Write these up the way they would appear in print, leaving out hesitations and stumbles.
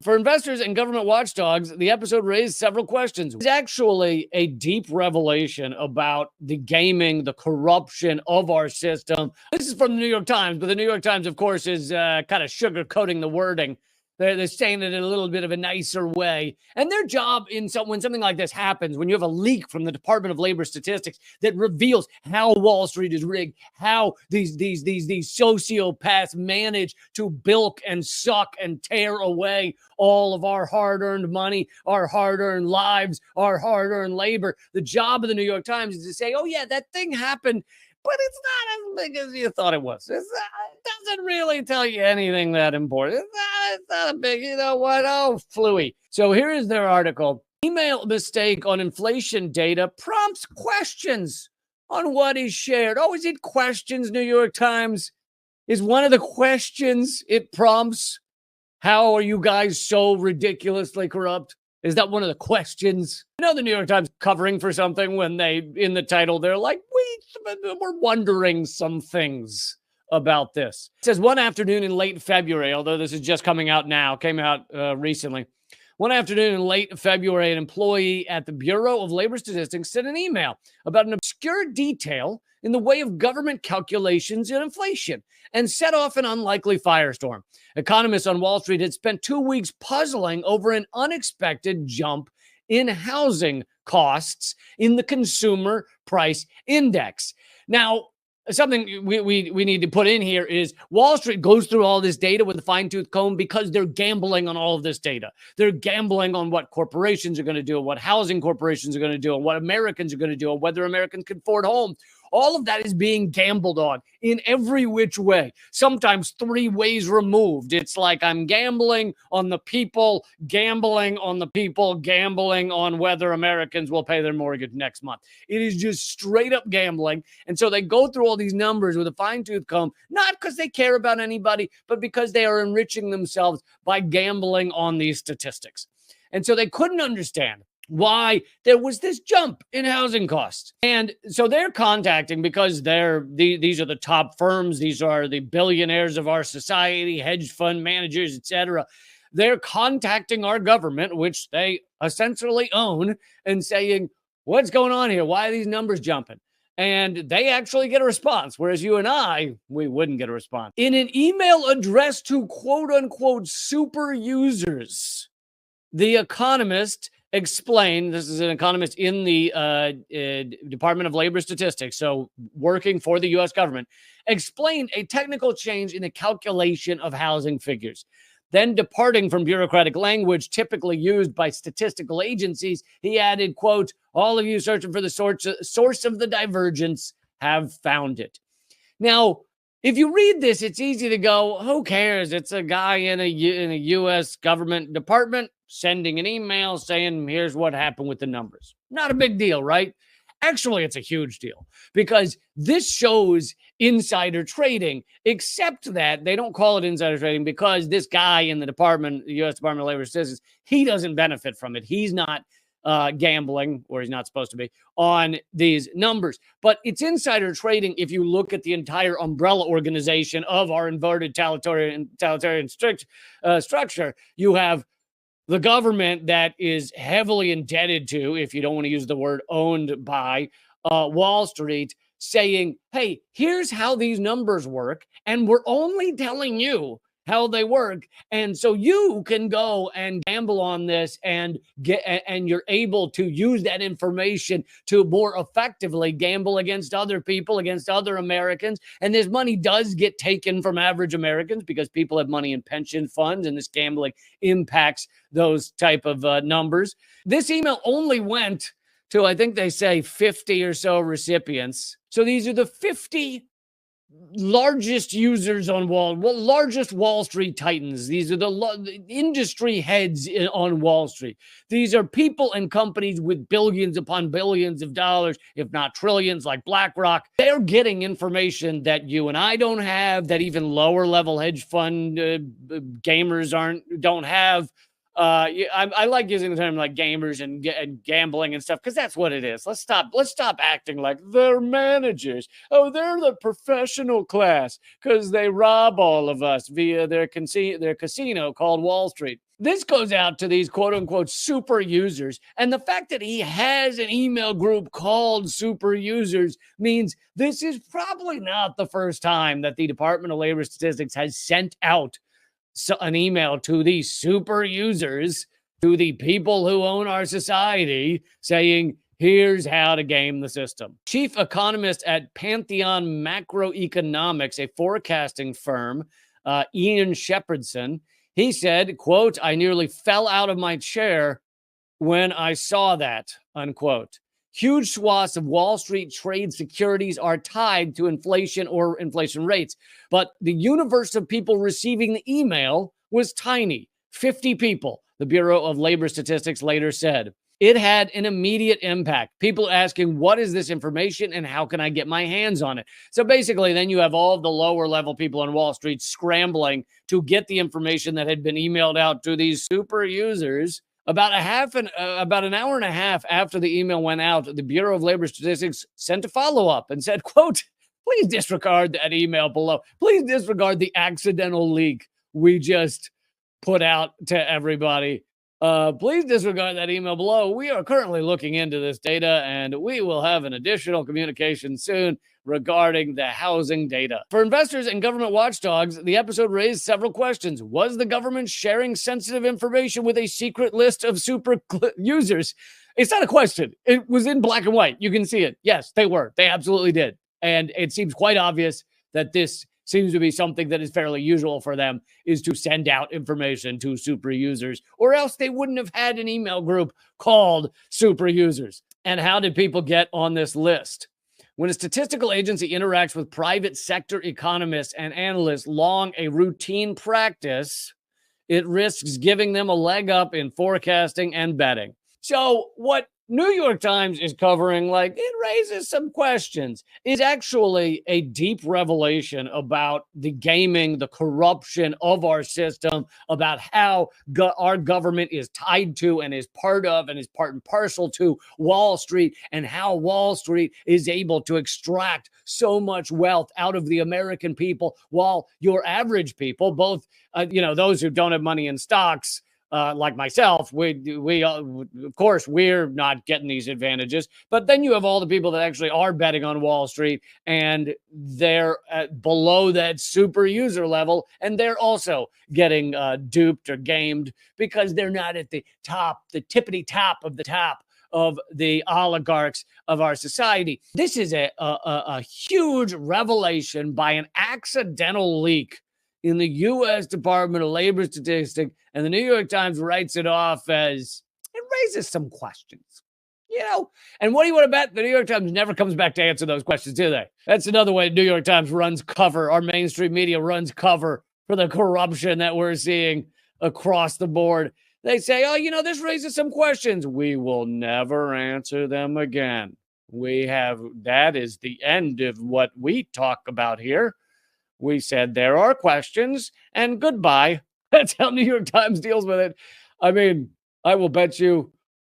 For investors and government watchdogs, the episode raised several questions. It's actually a deep revelation about the gaming, the corruption of our system. This is from the New York Times, but the New York Times, of course, is kind of sugarcoating the wording. They're saying it in a little bit of a nicer way. And their job when something like this happens, when you have a leak from the Department of Labor Statistics that reveals how Wall Street is rigged, how these sociopaths manage to bilk and suck and tear away all of our hard-earned money, our hard-earned lives, our hard-earned labor. The job of the New York Times is to say, oh yeah, that thing happened, but it's not as big as you thought it was. It doesn't really tell you anything that important. It's not a big, you know what? Oh, fluey. So here is their article. Email mistake on inflation data prompts questions on what is shared. Oh, is it questions, New York Times? Is one of the questions it prompts? How are you guys so ridiculously corrupt? Is that one of the questions? You know, the New York Times covering for something when in the title, they're like, we're wondering some things about this. It says one afternoon in late February, although this is just coming out now, came out recently. One afternoon in late February, an employee at the Bureau of Labor Statistics sent an email about an obscure detail in the way of government calculations and inflation and set off an unlikely firestorm. Economists on Wall Street had spent 2 weeks puzzling over an unexpected jump in housing costs in the consumer price index. Now, something we need to put in here is Wall Street goes through all this data with a fine-tooth comb because they're gambling on all of this data. They're gambling on what corporations are going to do, what housing corporations are going to do, and what Americans are going to do, and whether Americans can afford homes. All of that is being gambled on in every which way, sometimes 3 ways removed. It's like I'm gambling on the people, gambling on the people, gambling on whether Americans will pay their mortgage next month. It is just straight up gambling. And so they go through all these numbers with a fine-tooth comb, not because they care about anybody, but because they are enriching themselves by gambling on these statistics. And so they couldn't understand why there was this jump in housing costs. And so they're contacting, because these are the top firms, these are the billionaires of our society, hedge fund managers, etc. They're contacting our government, which they essentially own, and saying, what's going on here? Why are these numbers jumping? And they actually get a response, whereas you and we wouldn't get a response. In an email addressed to quote-unquote super users, The Economist explained, this is an economist in the Department of Labor Statistics, so working for the U.S. government, explained a technical change in the calculation of housing figures. Then, departing from bureaucratic language typically used by statistical agencies, he added, quote, all of you searching for the source of the divergence have found it. Now, if you read this, it's easy to go, who cares? It's a guy in a U.S. government department sending an email saying, here's what happened with the numbers. Not a big deal, right? Actually, it's a huge deal, because this shows insider trading, except that they don't call it insider trading because this guy in the department, the U.S. Department of Labor Statistics, he doesn't benefit from it. He's not gambling, or he's not supposed to be, on these numbers. But it's insider trading if you look at the entire umbrella organization of our inverted totalitarian structure. You have the government that is heavily indebted to, if you don't want to use the word owned by, Wall Street, saying, hey, here's how these numbers work, and we're only telling you how they work, and so you can go and gamble on this and you're able to use that information to more effectively gamble against other people, against other Americans. And this money does get taken from average Americans because people have money in pension funds, and this gambling impacts those type of numbers. This email only went to, I think they say, 50 or so recipients. So these are the 50 largest users on largest Wall Street titans. These are the industry heads on Wall Street. These are people and companies with billions upon billions of dollars, if not trillions, like BlackRock. They're getting information that you and I don't have, that even lower level hedge fund gamers don't have. I like using the term like gamers and gambling and stuff, because that's what it is. Let's stop acting like they're managers. Oh, they're the professional class because they rob all of us via their casino called Wall Street. This goes out to these quote unquote super users. And the fact that he has an email group called super users means this is probably not the first time that the Department of Labor Statistics has sent out an email to these super users, to the people who own our society, saying, here's how to game the system. Chief economist at Pantheon Macroeconomics, a forecasting firm, Ian Shepherdson, he said, quote, I nearly fell out of my chair when I saw that, unquote. Huge swaths of Wall Street trade securities are tied to inflation or inflation rates, but the universe of people receiving the email was tiny, 50 people, the Bureau of Labor Statistics later said. It had an immediate impact. People asking, what is this information and how can I get my hands on it? So basically, then you have all of the lower level people on Wall Street scrambling to get the information that had been emailed out to these super users. About an hour and a half after the email went out, the Bureau of Labor Statistics sent a follow-up and said, quote, please disregard that email below. Please disregard the accidental leak we just put out to everybody. Please disregard that email below. We are currently looking into this data, and we will have an additional communication soon regarding the housing data. For investors and government watchdogs, the episode raised several questions. Was the government sharing sensitive information with a secret list of super users? It's not a question. It was in black and white. You can see it. Yes, they were. They absolutely did. And it seems quite obvious that this seems to be something that is fairly usual for them, is to send out information to super users, or else they wouldn't have had an email group called super users. And how did people get on this list? When a statistical agency interacts with private sector economists and analysts long a routine practice, it risks giving them a leg up in forecasting and betting. So what New York Times is covering, like, it raises some questions, is actually a deep revelation about the gaming, the corruption of our system, about how our government is tied to and is part of and is part and parcel to Wall Street, and how Wall Street is able to extract so much wealth out of the American people, while your average people, both, those who don't have money in stocks, like myself, we of course, we're not getting these advantages. But then you have all the people that actually are betting on Wall Street, and they're below that super user level, and they're also getting duped or gamed because they're not at the top, the tippity top of the top of the oligarchs of our society. This is a huge revelation by an accidental leak in the U.S. Department of Labor Statistics, and the New York Times writes it off as, it raises some questions, And what do you want to bet? The New York Times never comes back to answer those questions, do they? That's another way the New York Times runs cover. Our mainstream media runs cover for the corruption that we're seeing across the board. They say, this raises some questions. We will never answer them again. That is the end of what we talk about here. We said there are questions, and goodbye. That's how New York Times deals with it. I mean, I will bet you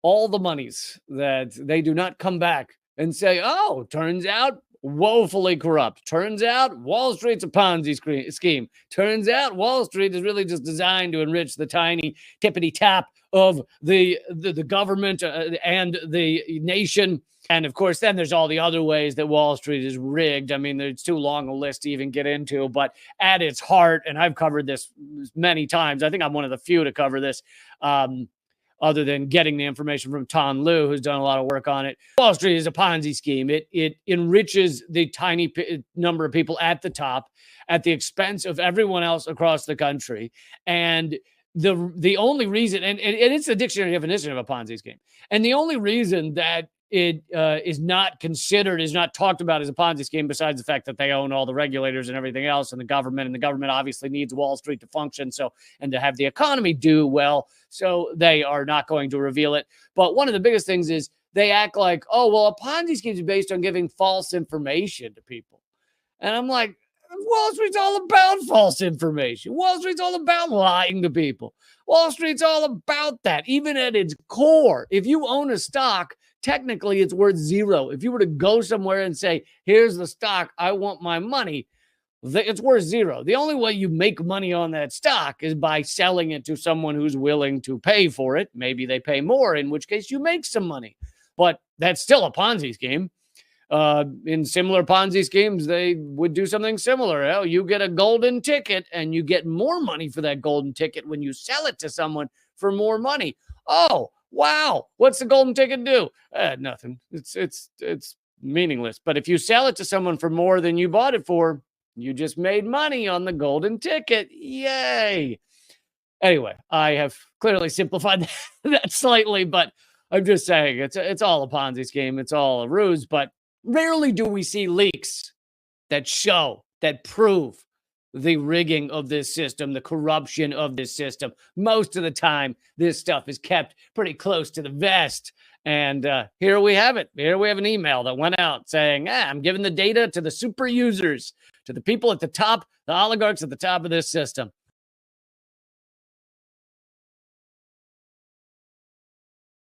all the monies that they do not come back and say, oh, turns out woefully corrupt. Turns out Wall Street's a Ponzi scheme. Turns out Wall Street is really just designed to enrich the tiny tippity tap of the government and the nation. And of course, then there's all the other ways that Wall Street is rigged. I mean, it's too long a list to even get into, but at its heart, and I've covered this many times, I think I'm one of the few to cover this, other than getting the information from Ton Liu, who's done a lot of work on it. Wall Street is a Ponzi scheme. It enriches the tiny number of people at the top at the expense of everyone else across the country. And the only reason, and it's the dictionary definition of a Ponzi scheme, and the only reason that it is not talked about as a Ponzi scheme, besides the fact that they own all the regulators and everything else, and the government obviously needs Wall Street to function, and to have the economy do well, so they are not going to reveal it. But one of the biggest things is they act like, oh, well, a Ponzi scheme is based on giving false information to people. And I'm like, Wall Street's all about false information. Wall Street's all about lying to people. Wall Street's all about that, even at its core. If you own a stock, technically it's worth zero. If you were to go somewhere and say, here's the stock, I want my money, it's worth zero. The only way you make money on that stock is by selling it to someone who's willing to pay for it. Maybe they pay more, in which case you make some money. But that's still a Ponzi scheme. In similar Ponzi schemes, they would do something similar. Oh, you get a golden ticket and you get more money for that golden ticket when you sell it to someone for more money. Oh, wow. What's the golden ticket do? Nothing. It's meaningless. But if you sell it to someone for more than you bought it for, you just made money on the golden ticket. Yay. Anyway, I have clearly simplified that slightly, but I'm just saying it's all a Ponzi scheme. It's all a ruse, but rarely do we see leaks that show, that prove the rigging of this system, the corruption of this system. Most of the time, this stuff is kept pretty close to the vest. And here we have it. Here we have an email that went out saying, I'm giving the data to the super users, to the people at the top, the oligarchs at the top of this system.